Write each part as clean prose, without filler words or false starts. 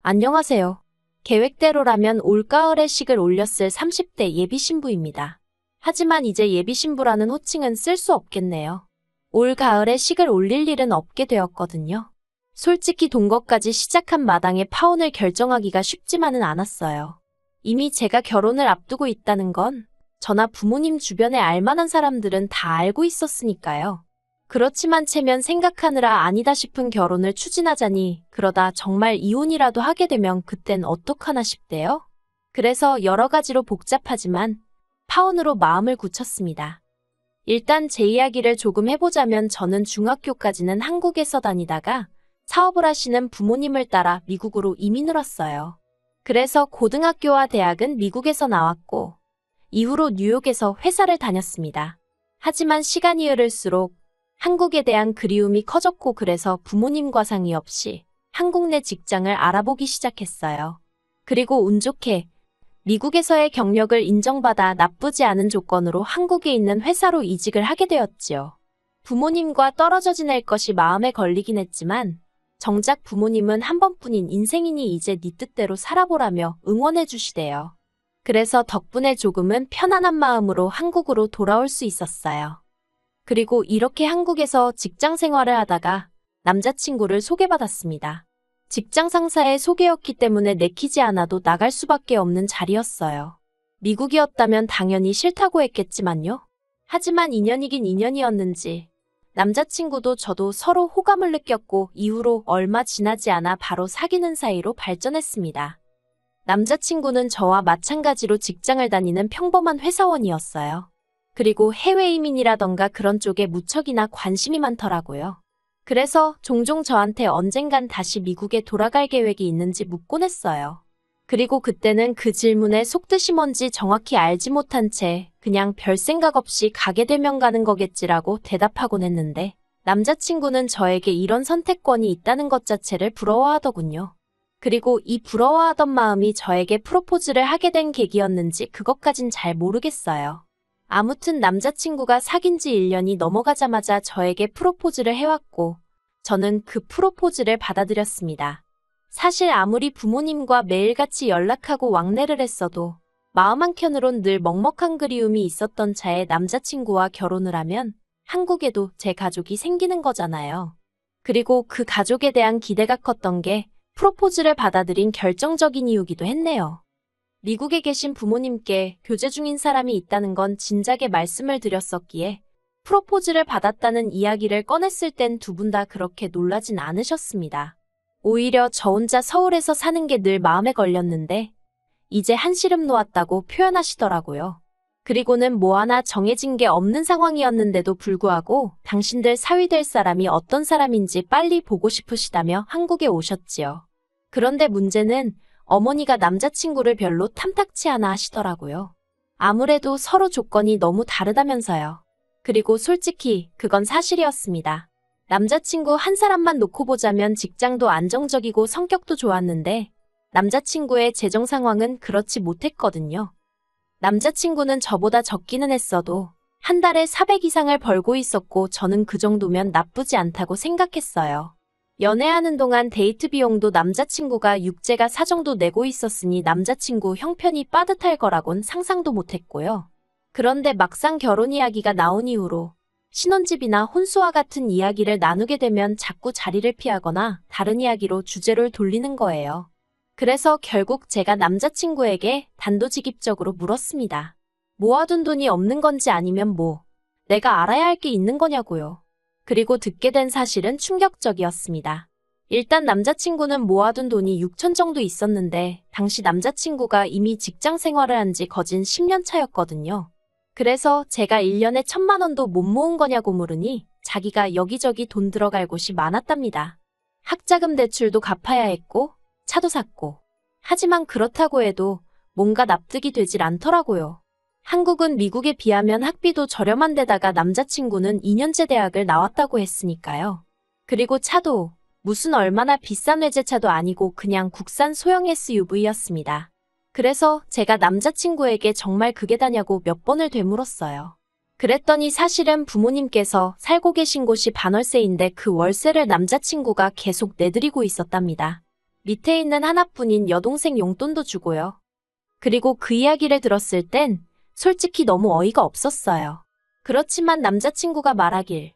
안녕하세요. 계획대로라면 올가을에 식을 올렸을 30대 예비신부입니다. 하지만 이제 예비신부라는 호칭은 쓸 수 없겠네요. 올가을에 식을 올릴 일은 없게 되었거든요. 솔직히 동거까지 시작한 마당에 파혼을 결정하기가 쉽지만은 않았어요. 이미 제가 결혼을 앞두고 있다는 건 저나 부모님 주변에 알만한 사람들은 다 알고 있었으니까요. 그렇지만 체면 생각하느라 아니다 싶은 결혼을 추진하자니 그러다 정말 이혼이라도 하게 되면 그땐 어떡하나 싶대요. 그래서 여러 가지로 복잡하지만 파혼으로 마음을 굳혔습니다. 일단 제 이야기를 조금 해보자면 저는 중학교까지는 한국에서 다니다가 사업을 하시는 부모님을 따라 미국으로 이민을 왔어요. 그래서 고등학교와 대학은 미국에서 나왔고 이후로 뉴욕에서 회사를 다녔습니다. 하지만 시간이 흐를수록 한국에 대한 그리움이 커졌고 그래서 부모님과 상의 없이 한국 내 직장을 알아보기 시작했어요. 그리고 운 좋게 미국에서의 경력을 인정받아 나쁘지 않은 조건으로 한국에 있는 회사로 이직을 하게 되었지요. 부모님과 떨어져 지낼 것이 마음에 걸리긴 했지만 정작 부모님은 한 번뿐인 인생이니 이제 네 뜻대로 살아보라며 응원해 주시대요. 그래서 덕분에 조금은 편안한 마음으로 한국으로 돌아올 수 있었어요. 그리고 이렇게 한국에서 직장 생활을 하다가 남자친구를 소개받았습니다. 직장 상사의 소개였기 때문에 내키지 않아도 나갈 수밖에 없는 자리였어요. 미국이었다면 당연히 싫다고 했겠지만요. 하지만 인연이긴 인연이었는지 남자친구도 저도 서로 호감을 느꼈고 이후로 얼마 지나지 않아 바로 사귀는 사이로 발전했습니다. 남자친구는 저와 마찬가지로 직장을 다니는 평범한 회사원이었어요. 그리고 해외 이민이라던가 그런 쪽에 무척이나 관심이 많더라고요. 그래서 종종 저한테 언젠간 다시 미국에 돌아갈 계획이 있는지 묻곤 했어요. 그리고 그때는 그 질문에 속뜻이 뭔지 정확히 알지 못한 채 그냥 별 생각 없이 가게 되면 가는 거겠지라고 대답하곤 했는데 남자친구는 저에게 이런 선택권이 있다는 것 자체를 부러워하더군요. 그리고 이 부러워하던 마음이 저에게 프로포즈를 하게 된 계기였는지 그것까진 잘 모르겠어요. 아무튼 남자친구가 사귄 지 1년이 넘어가자마자 저에게 프로포즈를 해왔고 저는 그 프로포즈를 받아들였습니다. 사실 아무리 부모님과 매일같이 연락하고 왕래를 했어도 마음 한켠으론 늘 먹먹한 그리움이 있었던 차에 남자친구와 결혼을 하면 한국에도 제 가족이 생기는 거잖아요. 그리고 그 가족에 대한 기대가 컸던 게 프로포즈를 받아들인 결정적인 이유기도 했네요. 미국에 계신 부모님께 교제 중인 사람이 있다는 건 진작에 말씀을 드렸었기에 프로포즈를 받았다는 이야기를 꺼냈을 땐 두 분 다 그렇게 놀라진 않으셨습니다. 오히려 저 혼자 서울에서 사는 게 늘 마음에 걸렸는데 이제 한시름 놓았다고 표현하시더라고요. 그리고는 뭐 하나 정해진 게 없는 상황이었는데도 불구하고 당신들 사위 될 사람이 어떤 사람인지 빨리 보고 싶으시다며 한국에 오셨지요. 그런데 문제는 어머니가 남자친구를 별로 탐탁치 않아 하시더라고요. 아무래도 서로 조건이 너무 다르다면서요. 그리고 솔직히 그건 사실이었습니다. 남자친구 한 사람만 놓고 보자면 직장도 안정적이고 성격도 좋았는데 남자친구의 재정 상황은 그렇지 못했거든요. 남자친구는 저보다 적기는 했어도 한 달에 400 이상을 벌고 있었고 저는 그 정도면 나쁘지 않다고 생각했어요. 연애하는 동안 데이트 비용도 남자친구가 육제가 사정도 내고 있었으니 남자친구 형편이 빠듯할 거라곤 상상도 못했고요. 그런데 막상 결혼 이야기가 나온 이후로 신혼집이나 혼수와 같은 이야기를 나누게 되면 자꾸 자리를 피하거나 다른 이야기로 주제를 돌리는 거예요. 그래서 결국 제가 남자친구에게 단도직입적으로 물었습니다. 모아둔 돈이 없는 건지 아니면 뭐 내가 알아야 할 게 있는 거냐고요. 그리고 듣게 된 사실은 충격적이었습니다. 일단 남자친구는 모아둔 돈이 6천 정도 있었는데 당시 남자친구가 이미 직장 생활을 한 지 거진 10년 차였거든요. 그래서 제가 1년에 1,000만 원도 못 모은 거냐고 물으니 자기가 여기저기 돈 들어갈 곳이 많았답니다. 학자금 대출도 갚아야 했고 차도 샀고. 하지만 그렇다고 해도 뭔가 납득이 되질 않더라고요. 한국은 미국에 비하면 학비도 저렴한 데다가 남자친구는 2년제 대학을 나왔다고 했으니까요. 그리고 차도 무슨 얼마나 비싼 외제차도 아니고 그냥 국산 소형 SUV였습니다. 그래서 제가 남자친구에게 정말 그게 다냐고 몇 번을 되물었어요. 그랬더니 사실은 부모님께서 살고 계신 곳이 반월세인데 그 월세를 남자친구가 계속 내드리고 있었답니다. 밑에 있는 하나뿐인 여동생 용돈도 주고요. 그리고 그 이야기를 들었을 땐 솔직히 너무 어이가 없었어요. 그렇지만 남자친구가 말하길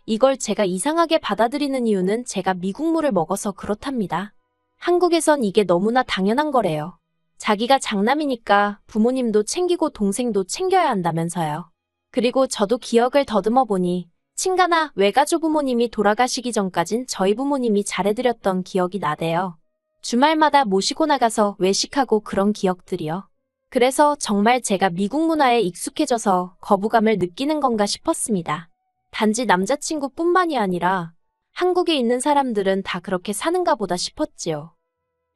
이걸 제가 이상하게 받아들이는 이유는 제가 미국물을 먹어서 그렇답니다. 한국에선 이게 너무나 당연한 거래요. 자기가 장남이니까 부모님도 챙기고 동생도 챙겨야 한다면서요. 그리고 저도 기억을 더듬어 보니 친가나 외가족 부모님이 돌아가시기 전까진 저희 부모님이 잘해드렸던 기억이 나대요. 주말마다 모시고 나가서 외식하고 그런 기억들이요. 그래서 정말 제가 미국 문화에 익숙해져서 거부감을 느끼는 건가 싶었습니다. 단지 남자친구뿐만이 아니라 한국에 있는 사람들은 다 그렇게 사는가 보다 싶었지요.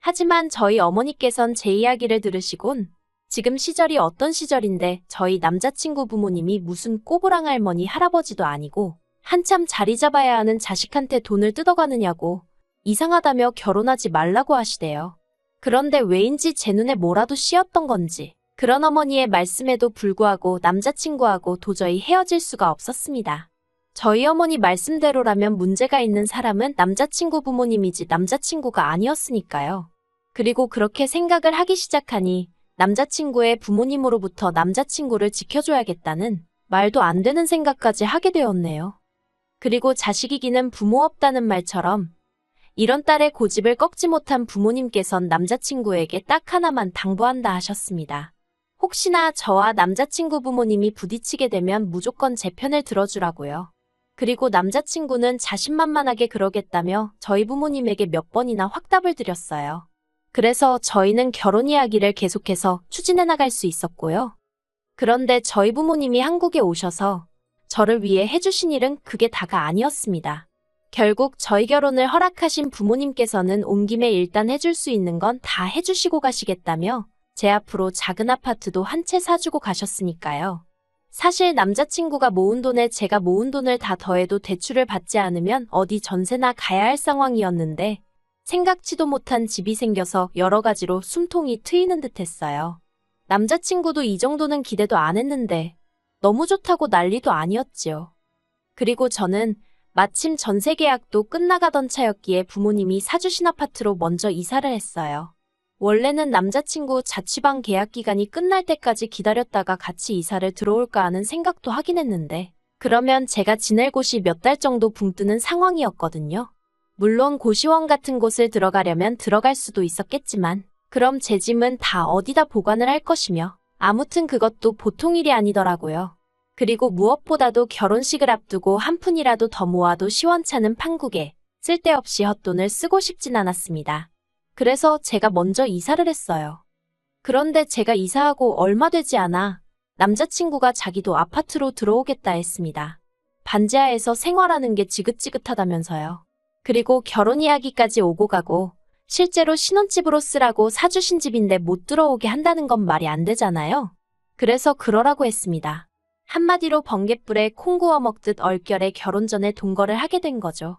하지만 저희 어머니께선 제 이야기를 들으시곤 지금 시절이 어떤 시절인데 저희 남자친구 부모님이 무슨 꼬부랑 할머니 할아버지도 아니고 한참 자리 잡아야 하는 자식한테 돈을 뜯어가느냐고 이상하다며 결혼하지 말라고 하시대요. 그런데 왜인지 제 눈에 뭐라도 씌었던 건지 그런 어머니의 말씀에도 불구하고 남자친구하고 도저히 헤어질 수가 없었습니다. 저희 어머니 말씀대로라면 문제가 있는 사람은 남자친구 부모님이지 남자친구가 아니었으니까요. 그리고 그렇게 생각을 하기 시작하니 남자친구의 부모님으로부터 남자친구를 지켜줘야겠다는 말도 안 되는 생각까지 하게 되었네요. 그리고 자식 이기는 부모 없다는 말처럼 이런 딸의 고집을 꺾지 못한 부모님께선 남자친구에게 딱 하나만 당부한다 하셨습니다. 혹시나 저와 남자친구 부모님이 부딪히게 되면 무조건 제 편을 들어주라고요. 그리고 남자친구는 자신만만하게 그러겠다며 저희 부모님에게 몇 번이나 확답을 드렸어요. 그래서 저희는 결혼 이야기를 계속해서 추진해 나갈 수 있었고요. 그런데 저희 부모님이 한국에 오셔서 저를 위해 해주신 일은 그게 다가 아니었습니다. 결국 저희 결혼을 허락하신 부모님께서는 온 김에 일단 해줄 수 있는 건 다 해주시고 가시겠다며 제 앞으로 작은 아파트도 한 채 사주고 가셨으니까요. 사실 남자친구가 모은 돈에 제가 모은 돈을 다 더해도 대출을 받지 않으면 어디 전세나 가야 할 상황이었는데 생각지도 못한 집이 생겨서 여러 가지로 숨통이 트이는 듯 했어요. 남자친구도 이 정도는 기대도 안 했는데 너무 좋다고 난리도 아니었지요. 그리고 저는 마침 전세 계약도 끝나가던 차였기에 부모님이 사주신 아파트로 먼저 이사를 했어요. 원래는 남자친구 자취방 계약 기간이 끝날 때까지 기다렸다가 같이 이사를 들어올까 하는 생각도 하긴 했는데 그러면 제가 지낼 곳이 몇 달 정도 붕 뜨는 상황이었거든요. 물론 고시원 같은 곳을 들어가려면 들어갈 수도 있었겠지만 그럼 제 짐은 다 어디다 보관을 할 것이며 아무튼 그것도 보통 일이 아니더라고요. 그리고 무엇보다도 결혼식을 앞두고 한 푼이라도 더 모아도 시원찮은 판국에 쓸데없이 헛돈을 쓰고 싶진 않았습니다. 그래서 제가 먼저 이사를 했어요. 그런데 제가 이사하고 얼마 되지 않아 남자친구가 자기도 아파트로 들어오겠다 했습니다. 반지하에서 생활하는 게 지긋지긋하다면서요. 그리고 결혼 이야기까지 오고 가고 실제로 신혼집으로 쓰라고 사주신 집인데 못 들어오게 한다는 건 말이 안 되잖아요. 그래서 그러라고 했습니다. 한마디로 번갯불에 콩 구워 먹듯 얼결에 결혼 전에 동거를 하게 된 거죠.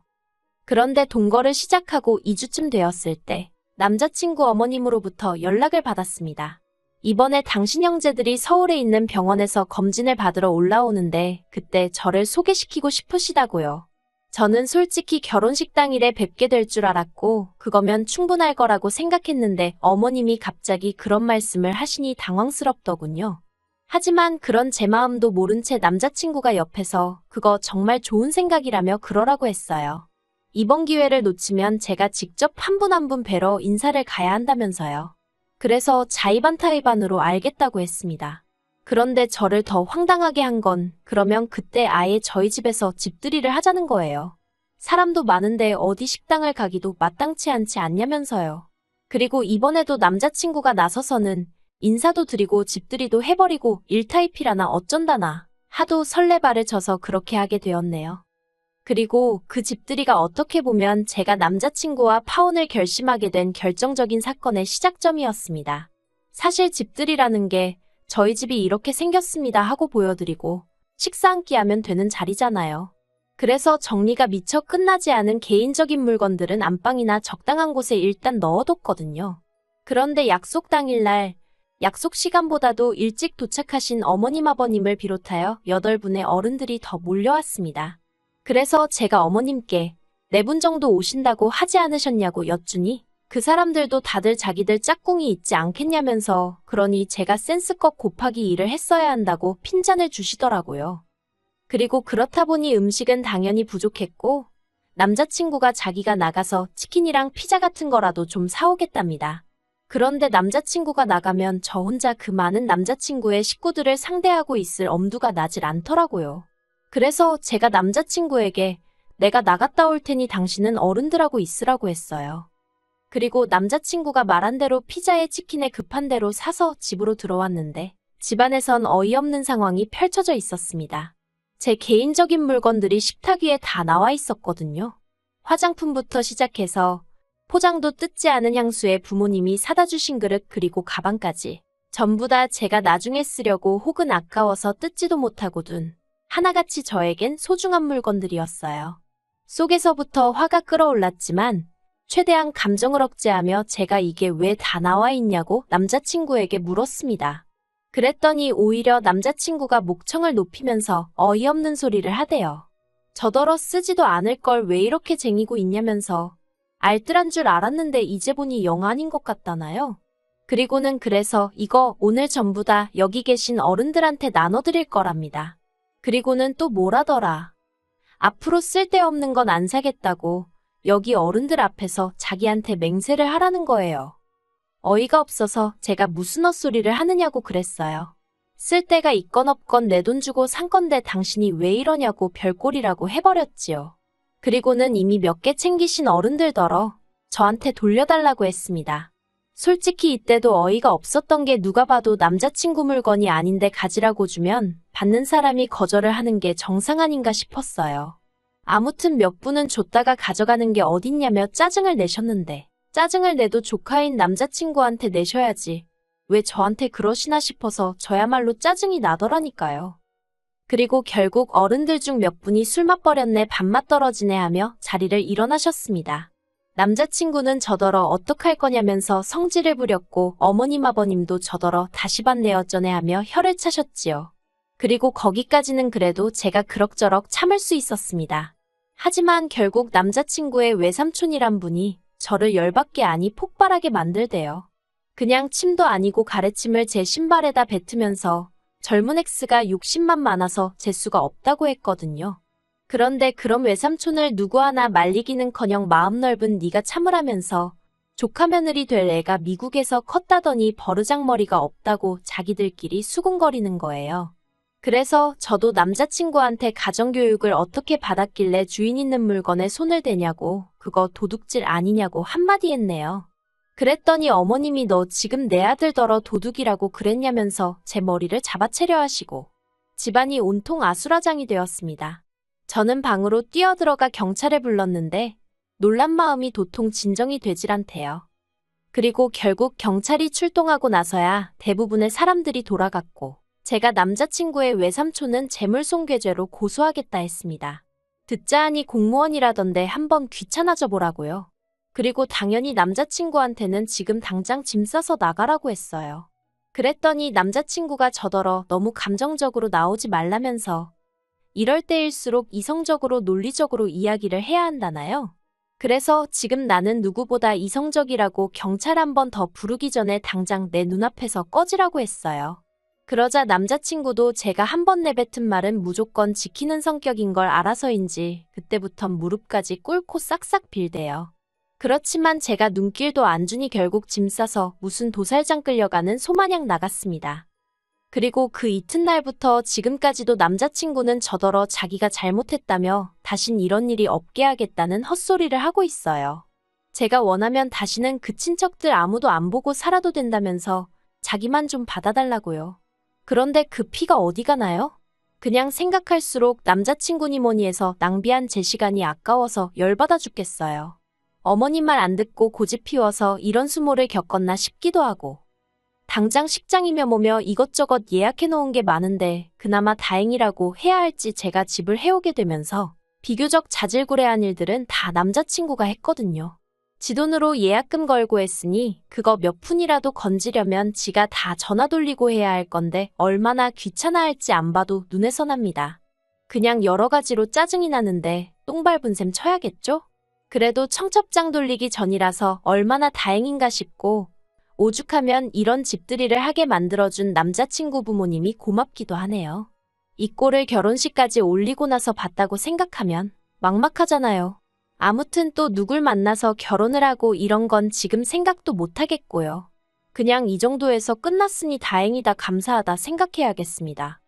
그런데 동거를 시작하고 2주쯤 되었을 때 남자친구 어머님으로부터 연락을 받았습니다. 이번에 당신 형제들이 서울에 있는 병원에서 검진을 받으러 올라오는데 그때 저를 소개시키고 싶으시다고요. 저는 솔직히 결혼식 당일에 뵙게 될 줄 알았고 그거면 충분할 거라고 생각했는데 어머님이 갑자기 그런 말씀을 하시니 당황스럽더군요. 하지만 그런 제 마음도 모른 채 남자친구가 옆에서 그거 정말 좋은 생각이라며 그러라고 했어요. 이번 기회를 놓치면 제가 직접 한 분 한 분 뵈러 인사를 가야 한다면서요. 그래서 자의반타의반으로 알겠다고 했습니다. 그런데 저를 더 황당하게 한 건 그러면 그때 아예 저희 집에서 집들이를 하자는 거예요. 사람도 많은데 어디 식당을 가기도 마땅치 않지 않냐면서요. 그리고 이번에도 남자친구가 나서서는 인사도 드리고 집들이도 해버리고 일타이피라나 어쩐다나 하도 설레발을 쳐서 그렇게 하게 되었네요. 그리고 그 집들이가 어떻게 보면 제가 남자친구와 파혼을 결심하게 된 결정적인 사건의 시작점이었습니다. 사실 집들이라는 게 저희 집이 이렇게 생겼습니다 하고 보여드리고 식사 한 끼 하면 되는 자리잖아요. 그래서 정리가 미처 끝나지 않은 개인적인 물건들은 안방이나 적당한 곳에 일단 넣어뒀거든요. 그런데 약속 당일날 약속 시간보다도 일찍 도착하신 어머님 아버님을 비롯하여 8분의 어른들이 더 몰려왔습니다. 그래서 제가 어머님께 4분 정도 오신다고 하지 않으셨냐고 여쭈니 그 사람들도 다들 자기들 짝꿍이 있지 않겠냐면서 그러니 제가 센스껏 곱하기 2를 했어야 한다고 핀잔을 주시더라고요. 그리고 그렇다 보니 음식은 당연히 부족했고 남자친구가 자기가 나가서 치킨이랑 피자 같은 거라도 좀 사오겠답니다. 그런데 남자친구가 나가면 저 혼자 그 많은 남자친구의 식구들을 상대하고 있을 엄두가 나질 않더라고요. 그래서 제가 남자친구에게 내가 나갔다 올 테니 당신은 어른들하고 있으라고 했어요. 그리고 남자친구가 말한 대로 피자에 치킨에 급한 대로 사서 집으로 들어왔는데 집안에선 어이없는 상황이 펼쳐져 있었습니다. 제 개인적인 물건들이 식탁 위에 다 나와 있었거든요. 화장품부터 시작해서 포장도 뜯지 않은 향수에 부모님이 사다 주신 그릇 그리고 가방까지 전부 다 제가 나중에 쓰려고 혹은 아까워서 뜯지도 못하고 둔 하나같이 저에겐 소중한 물건들이었어요. 속에서부터 화가 끓어올랐지만 최대한 감정을 억제하며 제가 이게 왜 다 나와 있냐고 남자친구에게 물었습니다. 그랬더니 오히려 남자친구가 목청을 높이면서 어이없는 소리를 하대요. 저더러 쓰지도 않을 걸 왜 이렇게 쟁이고 있냐면서 알뜰한 줄 알았는데 이제 보니 영 아닌 것 같다나요? 그리고는 그래서 이거 오늘 전부 다 여기 계신 어른들한테 나눠드릴 거랍니다. 그리고는 또 뭐라더라. 앞으로 쓸데없는 건 안 사겠다고 여기 어른들 앞에서 자기한테 맹세를 하라는 거예요. 어이가 없어서 제가 무슨 헛소리를 하느냐고 그랬어요. 쓸 데가 있건 없건 내 돈 주고 산 건데 당신이 왜 이러냐고 별꼴이라고 해버렸지요. 그리고는 이미 몇 개 챙기신 어른들더러 저한테 돌려달라고 했습니다. 솔직히 이때도 어이가 없었던 게 누가 봐도 남자친구 물건이 아닌데 가지라고 주면 받는 사람이 거절을 하는 게 정상 아닌가 싶었어요. 아무튼 몇 분은 줬다가 가져가는 게 어딨냐며 짜증을 내셨는데 짜증을 내도 조카인 남자친구한테 내셔야지. 왜 저한테 그러시나 싶어서 저야말로 짜증이 나더라니까요. 그리고 결국 어른들 중 몇 분이 술 맛버렸네 밥맛 떨어지네 하며 자리를 일어나셨습니다. 남자친구는 저더러 어떡할 거냐면서 성질을 부렸고 어머님 아버님도 저더러 다시 받네 어쩌네 하며 혀를 차셨지요. 그리고 거기까지는 그래도 제가 그럭저럭 참을 수 있었습니다. 하지만 결국 남자친구의 외삼촌이란 분이 저를 열받게 아니 폭발하게 만들대요. 그냥 침도 아니고 가래침을 제 신발에다 뱉으면서 젊은 X가 욕심만 많아서 재수가 없다고 했거든요. 그런데 그럼 외삼촌을 누구 하나 말리기는커녕 마음 넓은 네가 참으라면서 조카 며느리 될 애가 미국에서 컸다더니 버르장머리가 없다고 자기들끼리 수군거리는 거예요. 그래서 저도 남자친구한테 가정교육을 어떻게 받았길래 주인 있는 물건에 손을 대냐고 그거 도둑질 아니냐고 한마디 했네요. 그랬더니 어머님이 너 지금 내 아들더러 도둑이라고 그랬냐면서 제 머리를 잡아채려 하시고 집안이 온통 아수라장이 되었습니다. 저는 방으로 뛰어들어가 경찰을 불렀는데 놀란 마음이 도통 진정이 되질 않대요. 그리고 결국 경찰이 출동하고 나서야 대부분의 사람들이 돌아갔고 제가 남자친구의 외삼촌은 재물손괴죄로 고소하겠다 했습니다. 듣자 하니 공무원이라던데 한번 귀찮아져 보라고요. 그리고 당연히 남자친구한테는 지금 당장 짐 싸서 나가라고 했어요. 그랬더니 남자친구가 저더러 너무 감정적으로 나오지 말라면서 이럴 때일수록 이성적으로 논리적으로 이야기를 해야 한다나요? 그래서 지금 나는 누구보다 이성적이라고 경찰 한 번 더 부르기 전에 당장 내 눈앞에서 꺼지라고 했어요. 그러자 남자친구도 제가 한 번 내뱉은 말은 무조건 지키는 성격인 걸 알아서인지 그때부턴 무릎까지 꿇고 싹싹 빌대요. 그렇지만 제가 눈길도 안 주니 결국 짐 싸서 무슨 도살장 끌려가는 소마냥 나갔습니다. 그리고 그 이튿날부터 지금까지도 남자친구는 저더러 자기가 잘못했다며 다신 이런 일이 없게 하겠다는 헛소리를 하고 있어요. 제가 원하면 다시는 그 친척들 아무도 안 보고 살아도 된다면서 자기만 좀 받아달라고요. 그런데 그 피가 어디 가나요? 그냥 생각할수록 남자친구니 뭐니 해서 낭비한 제 시간이 아까워서 열받아 죽겠어요. 어머님 말 안 듣고 고집 피워서 이런 수모를 겪었나 싶기도 하고 당장 식장이며 뭐며 이것저것 예약해 놓은 게 많은데 그나마 다행이라고 해야 할지 제가 집을 해오게 되면서 비교적 자질구레한 일들은 다 남자친구가 했거든요. 지 돈으로 예약금 걸고 했으니 그거 몇 푼이라도 건지려면 지가 다 전화 돌리고 해야 할 건데 얼마나 귀찮아할지 안 봐도 눈에 선합니다. 그냥 여러 가지로 짜증이 나는데 똥 밟은 셈 쳐야겠죠? 그래도 청첩장 돌리기 전이라서 얼마나 다행인가 싶고, 오죽하면 이런 집들이를 하게 만들어준 남자친구 부모님이 고맙기도 하네요. 이 꼴을 결혼식까지 올리고 나서 봤다고 생각하면 막막하잖아요. 아무튼 또 누굴 만나서 결혼을 하고 이런 건 지금 생각도 못 하겠고요. 그냥 이 정도에서 끝났으니 다행이다 감사하다 생각해야겠습니다.